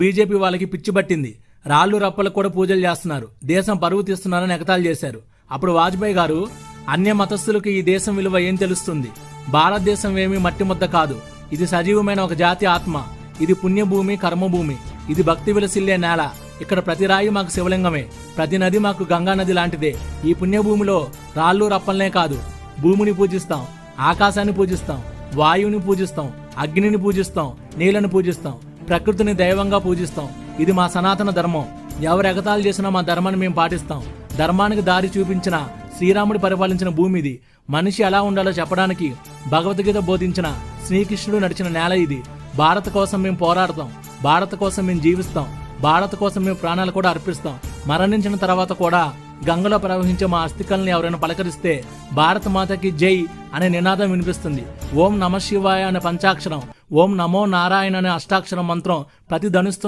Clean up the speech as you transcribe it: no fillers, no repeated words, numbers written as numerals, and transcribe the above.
BJP వాళ్ళకి పిచ్చి పట్టింది. రాళ్లు రప్పలకు కూడా పూజలు చేస్తున్నారు. దేశం పరువు తీస్తున్నారని ఎగతాళి చేశారు. అప్పుడు వాజ్పేయి గారు, అన్య మతస్థులకు ఈ దేశం విలువ ఏం తెలుస్తుంది? భారతదేశం ఏమీ మట్టి ముద్ద కాదు. ఇది సజీవమైన ఒక జాతి ఆత్మ. ఇది పుణ్యభూమి, కర్మభూమి. ఇది భక్తి విలసిల్లే నేల. ఇక్కడ ప్రతి రాయి మాకు శివలింగమే. ప్రతి నది మాకు గంగా నది లాంటిదే. ఈ పుణ్యభూమిలో రాళ్లు రప్పలనే కాదు, భూమిని పూజిస్తాం, ఆకాశాన్ని పూజిస్తాం, వాయువుని పూజిస్తాం, అగ్నిని పూజిస్తాం, నీళ్లను పూజిస్తాం, ప్రకృతిని దైవంగా పూజిస్తాం. ఇది మా సనాతన ధర్మం. ఎవరు ఎగతాళి చేసినా మా ధర్మాన్ని మేము పాటిస్తాం. ధర్మానికి దారి చూపించిన శ్రీరాముడు పరిపాలించిన భూమి ఇది. మనిషి ఎలా ఉండాలో చెప్పడానికి భగవద్గీత బోధించిన శ్రీకృష్ణుడు నడిచిన నేల ఇది. భారత కోసం మేము పోరాడతాం. భారత కోసం మేము జీవిస్తాం. భారత కోసం మేము ప్రాణాలు కూడా అర్పిస్తాం. మరణించిన తర్వాత కూడా గంగలో ప్రవహించే మా అస్థికల్ని ఎవరైనా పలకరిస్తే భారత మాతకి జై అనే నినాదం వినిపిస్తుంది. ఓం నమ శివాయ అనే పంచాక్షరం, ఓం నమో నారాయణ అనే అష్టాక్షరం మంత్రం ప్రతిధ్వనిస్తుంది.